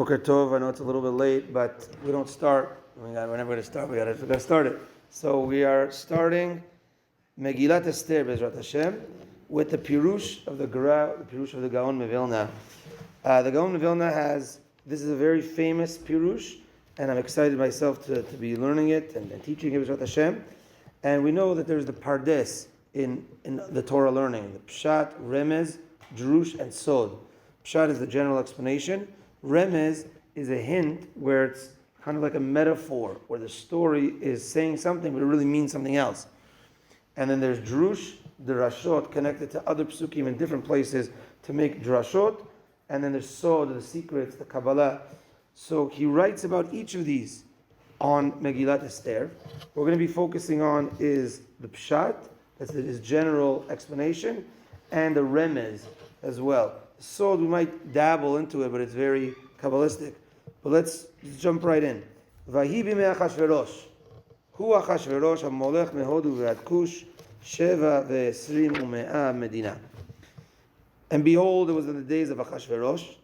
Boker Tov. I know it's a little bit late, but we don't start. We're never going to start. We got to start it. So we are starting Megilat Esther Bezrat Hashem with the Pirush of the Pirush of the Gaon Mevilna. The Gaon Mevilna has, this is a very famous Pirush, and I'm excited myself to be learning it and teaching it Bezrat Hashem. And we know that there's the Pardes in the Torah learning, the Pshat, Remez, Drush, and Sod. Pshat is the general explanation. Remez is a hint where it's kind of like a metaphor, where the story is saying something, but it really means something else. And then there's Drush, the Drashot, connected to other Pesukim in different places to make Drashot. And then there's Sod, the secrets, the Kabbalah. So he writes about each of these on Megilat Esther. What we're going to be focusing on is the Pshat, that's his general explanation, and the Remez as well. Sod, we might dabble into it, but it's very Kabbalistic. But let's jump right in. Vahi b'mei Achashverosh. Hu Achashverosh hamolech mehodu ve'ad Kush sheva ve'esrim u'me'a medina. And behold, it was in the days of Achashverosh.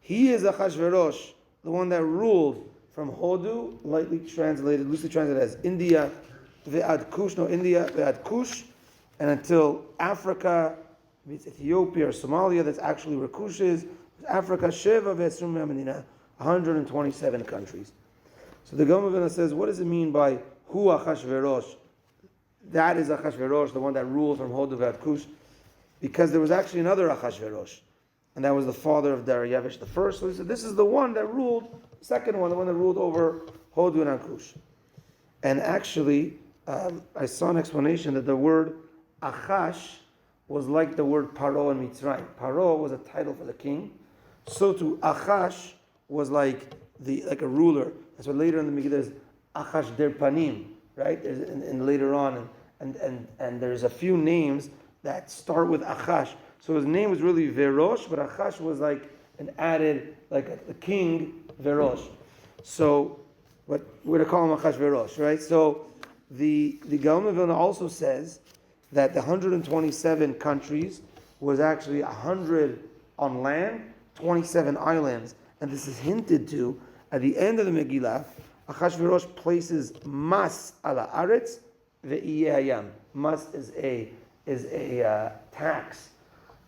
He is Achashverosh, the one that ruled from Hodu, loosely translated as India, India ve'ad Kush, and until Africa, it's Ethiopia or Somalia, that's actually where Kush is. Africa, Sheva ve'esrim u'me'a medina. 127 countries. So the Gemara says, what does it mean by Hu Achashverosh? That is Achashverosh, the one that ruled from Hodu ve'ad Kush, because there was actually another Achashverosh, and that was the father of Darius the first. So he said, this is the one that ruled, the second one, the one that ruled over Hodu and Kush. And actually, I saw an explanation that the word Achash was like the word Paro in Mitzrayim. Paro was a title for the king. So to Achash was like a ruler. That's what later in the Megillah is Achash der Panim, right? And later on, and there's a few names that start with Achash. So his name was really Verosh, but Achash was like an added, like a king Verosh. So we're going to call him Achashverosh, right? So the Gaon of Vilna also says that the 127 countries was actually 100 on land, 27 islands. And this is hinted to at the end of the Megillah. Achashverosh places mas ala aretz ve'iyayam. Mas is a tax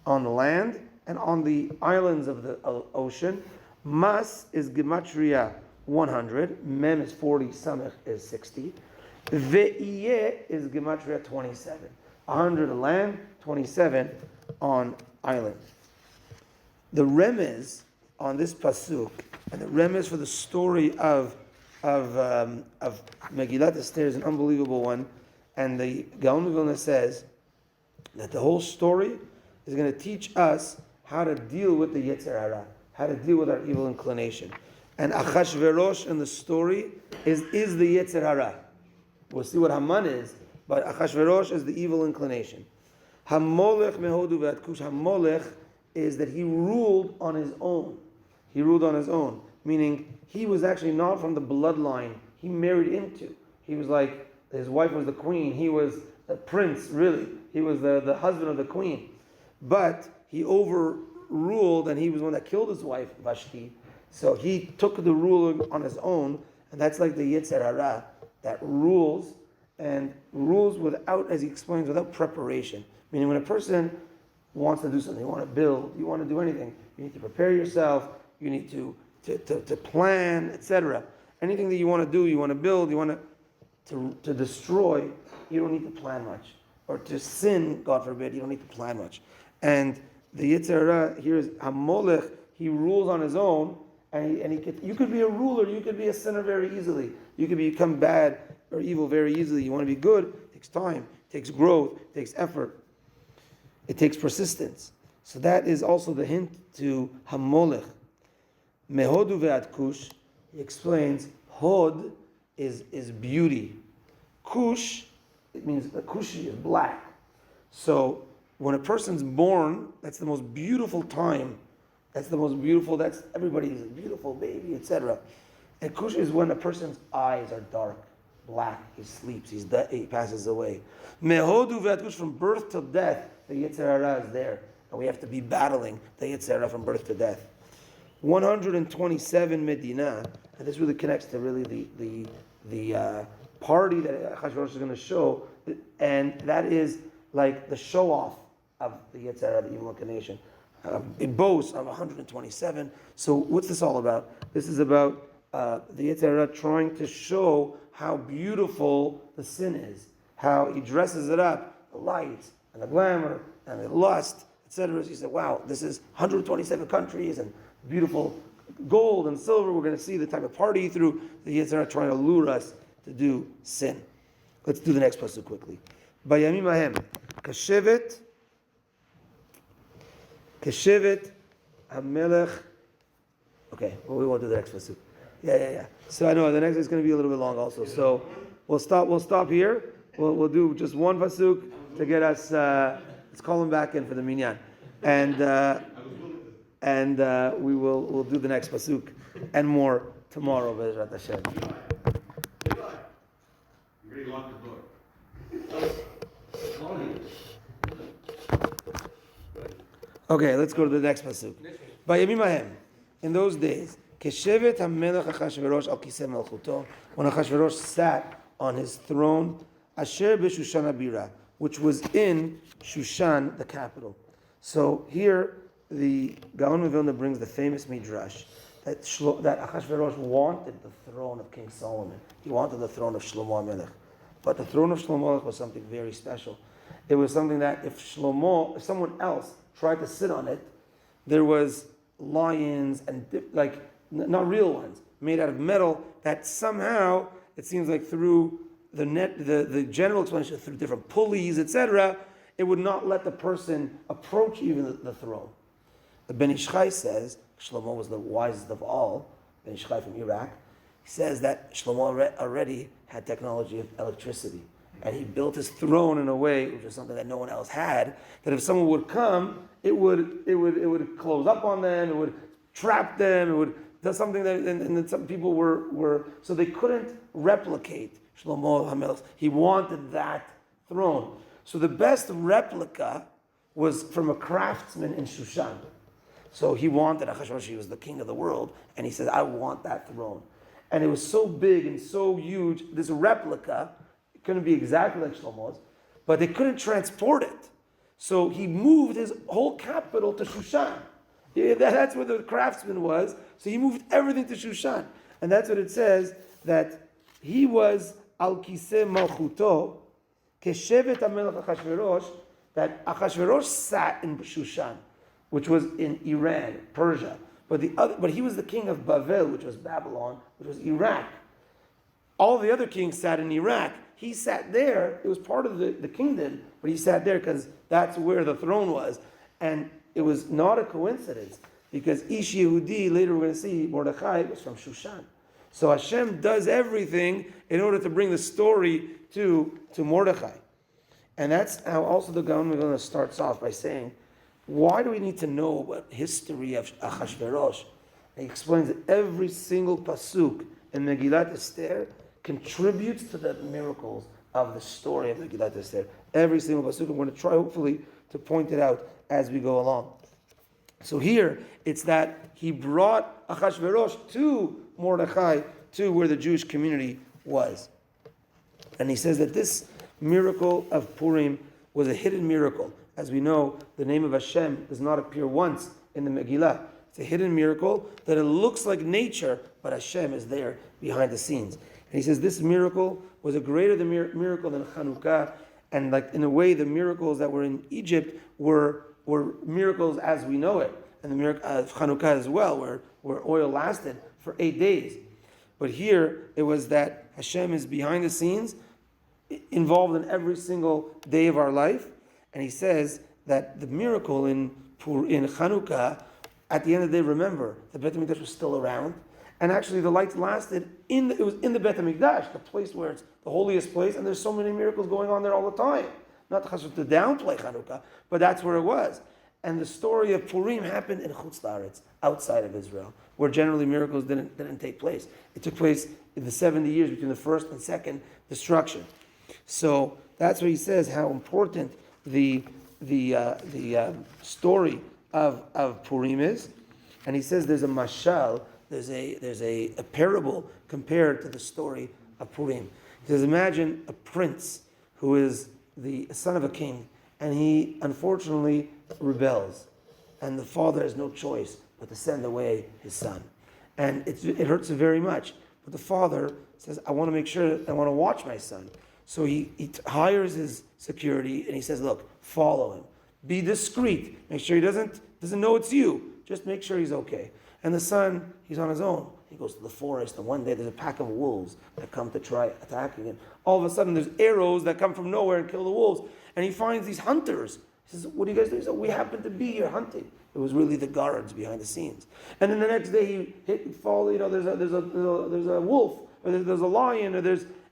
on the land and on the islands of the ocean. Mas is gematria 100. Mem is 40. Samech is 60. Ve'iyeh is gematria 27. 100 on land, 27 on island. The remez on this pasuk, and the remez for the story of Megilat Esther is an unbelievable one, and the Gaon of Vilna says that the whole story is going to teach us how to deal with the Yetzer Hara, how to deal with our evil inclination. And Achashverosh in the story is the Yetzer Hara. We'll see what Haman is, but Achashverosh is the evil inclination. Hamolech mehodu ve'ad Kush. Hamolech is that he ruled on his own. He ruled on his own, meaning he was actually not from the bloodline he married into. He was like, his wife was the queen, he was the prince, really. He was the husband of the queen. But he overruled, and he was the one that killed his wife, Vashti. So he took the ruling on his own, and that's like the Yetzer Hara, that rules, and rules without, as he explains, without preparation. Meaning when a person wants to do something, you want to build, you want to do anything, you need to prepare yourself, you need to plan, etc. Anything that you want to do, you want to build, you want to destroy, you don't need to plan much. Or to sin, God forbid, you don't need to plan much. And the Yetzer Hara here is Hamolech, he rules on his own, and you could be a ruler, you could be a sinner very easily. You could become bad or evil very easily. You want to be good, it takes time, it takes growth, it takes effort, it takes persistence. So that is also the hint to Hamolech. Mehodu ve'ad Kush, he explains, Hod is beauty. Kush, it means the Kushi is black. So when a person's born, that's the most beautiful time. That's everybody's a beautiful baby, etc. And Kush is when a person's eyes are dark, black, he sleeps, he passes away. Mehodu ve'ad Kush, from birth till death, the Yetzer Hara is there. And we have to be battling the Yetzer Hara from birth to death. 127 Medina, and this really connects to really the party that Achashverosh is going to show, and that is like the show off of the Yetzirah, the evil inclination. It boasts of 127. So what's this all about? This is about the Yetzirah trying to show how beautiful the sin is, how he dresses it up, the lights and the glamour and the lust, etc. He said, wow, this is 127 countries and beautiful gold and silver. We're going to see the type of party through the Yetzirah trying to lure us to do sin. Let's do the next pasuk quickly. Bayamim ahem, kashevet hamelech. Okay, well, we won't do the next pasuk. Yeah. So I know the next is going to be a little bit long also. So we'll stop here. We'll do just one pasuk to get us. Let's call him back in for the minyan, and we'll do the next pasuk and more tomorrow. Be'ezrat Hashem. You already locked the door. Okay, let's go to the next pasuk. Bayamim ahem, in those days, keshevet hamelech Achashverosh al kiseh melchuto, when Achashverosh sat on his throne, asher b'Shushan abira, which was in Shushan, the capital. So here, the Gaon of Vilna brings the famous midrash that Achashverosh wanted the throne of King Solomon. He wanted the throne of Shlomo HaMelech. But the throne of Shlomo HaMelech was something very special. It was something that if someone else tried to sit on it, there was lions and not real ones, made out of metal, that somehow, it seems like through the general explanation, through different pulleys, etc., it would not let the person approach even the throne. The Ben Ish Chai says, Shlomo was the wisest of all, Ben Ish Chai from Iraq, he says that Shlomo already had technology of electricity. And he built his throne in a way, which was something that no one else had, that if someone would come, it would close up on them, it would trap them, it would do something that, and then some people were, so they couldn't replicate Shlomo HaMelech. He wanted that throne. So the best replica was from a craftsman in Shushan. So he wanted Achashverosh, he was the king of the world, and he said, I want that throne. And it was so big and so huge, this replica, it couldn't be exactly like Shlomo's, but they couldn't transport it. So he moved his whole capital to Shushan. That's where the craftsman was. So he moved everything to Shushan. And that's what it says, that he was al kiseh malchuto, keshevet hamelech Achashverosh, that Achashverosh sat in Shushan, which was in Iran, Persia. But he was the king of Bavel, which was Babylon, which was Iraq. All the other kings sat in Iraq. He sat there. It was part of the kingdom, but he sat there because that's where the throne was. And it was not a coincidence, because Ish Yehudi, later we're going to see, Mordechai, was from Shushan. So Hashem does everything in order to bring the story to Mordechai. And that's how also the Gaon Vilna starts off by saying, why do we need to know about history of Achashverosh? And he explains that every single pasuk in Megilat Esther contributes to the miracles of the story of Megilat Esther. Every single pasuk. I'm going to try, hopefully, to point it out as we go along. So here, it's that he brought Achashverosh to Mordechai, to where the Jewish community was. And he says that this miracle of Purim was a hidden miracle. As we know, the name of Hashem does not appear once in the Megillah. It's a hidden miracle that it looks like nature, but Hashem is there behind the scenes. And he says this miracle was a greater miracle than Chanukah, and like in a way, the miracles that were in Egypt were miracles as we know it, and the miracle of Chanukah as well, where oil lasted for 8 days. But here it was that Hashem is behind the scenes, involved in every single day of our life. And he says that the miracle in Chanukah, at the end of the day, remember, the Beit HaMikdash was still around. And actually the lights lasted, it was in the Beit HaMikdash, the place where it's the holiest place, and there's so many miracles going on there all the time. Not to downplay Chanukah, but that's where it was. And the story of Purim happened in Chutz La'aretz, outside of Israel, where generally miracles didn't take place. It took place in the 70 years between the first and second destruction. So that's what he says, how important the story of Purim is. And he says there's a mashal, there's a parable compared to the story of Purim. He says, imagine a prince who is the son of a king, and he unfortunately rebels, and the father has no choice but to send away his son. And it hurts him very much. But the father says, I want to make sure, I want to watch my son. So he hires his security, and he says, look, follow him. Be discreet. Make sure he doesn't know it's you. Just make sure he's okay. And the son, he's on his own. He goes to the forest, and one day there's a pack of wolves that come to try attacking him. All of a sudden, there's arrows that come from nowhere and kill the wolves. And he finds these hunters. He says, what do you guys do? He says, we happen to be here hunting. It was really the guards behind the scenes. And then the next day, there's a wolf, or there's a lion,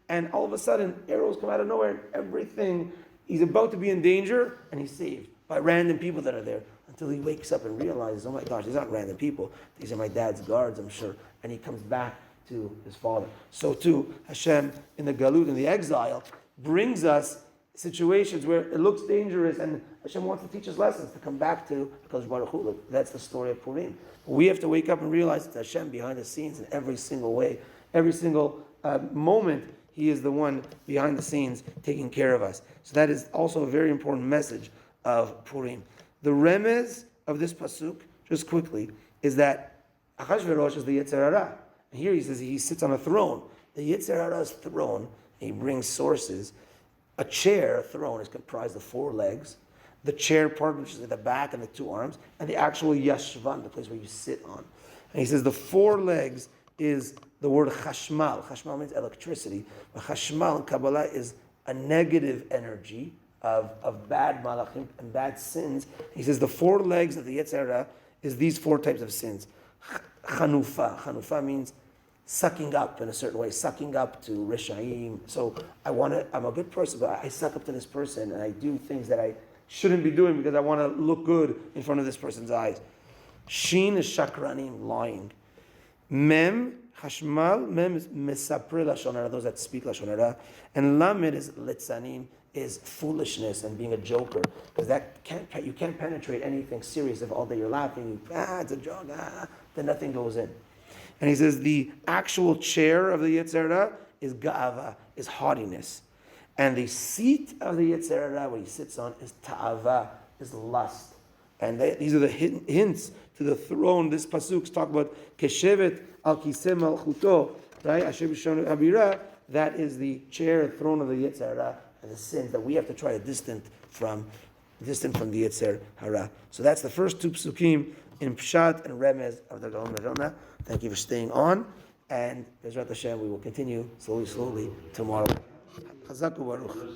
and all of a sudden, arrows come out of nowhere, and everything, he's about to be in danger, and he's saved by random people that are there, until he wakes up and realizes, oh my gosh, these aren't random people. These are my dad's guards, I'm sure. And he comes back to his father. So too, Hashem, in the galut, in the exile, brings us situations where it looks dangerous, and Hashem wants to teach us lessons, to come back to Hakadosh Baruch Hu. That's the story of Purim. We have to wake up and realize it's Hashem behind the scenes in every single way, every single moment. He is the one behind the scenes taking care of us. So that is also a very important message of Purim. The remez of this pasuk, just quickly, is that Achashverosh is the Yetzer Hara. And here he says he sits on a throne. The Yetzer Hara's throne, he brings sources. A chair, a throne, is comprised of 4 legs. The chair part, which is at the back, and the 2 arms, and the actual yashvan, the place where you sit on. And he says the 4 legs is the word chashmal. Chashmal means electricity. But chashmal in Kabbalah is a negative energy of bad malachim and bad sins. He says the 4 legs of the Yetzer Hara is these 4 types of sins. Chanufa. Chanufa means sucking up in a certain way, sucking up to Rishaim. So I'm a good person, but I suck up to this person, and I do things that I shouldn't be doing because I want to look good in front of this person's eyes. Shin is shakranim, lying. Mem, Hashmal, Mem is mesapre lashon hara, those that speak lashon hara, and Lamed is litzanim, is foolishness and being a joker, because you can't penetrate anything serious if all day you're laughing. It's a joke. Then nothing goes in. And he says the actual chair of the Yetzer Hara is ga'ava, is haughtiness, and the seat of the Yetzer Hara, what he sits on, is ta'ava, is lust. And these are the hints to the throne. This pasuk talk about keshevet al kiseh malchuto, right? Asher b'shon habira. That is the chair, throne of the Yetzer Hara, and the sins that we have to try to distant from the Yetzer Hara. So that's the first 2 psukim in Pshat and Remez of the Gaon Rishona. Thank you for staying on, and Bezrat Hashem, we will continue slowly tomorrow. Chazak u'baruch.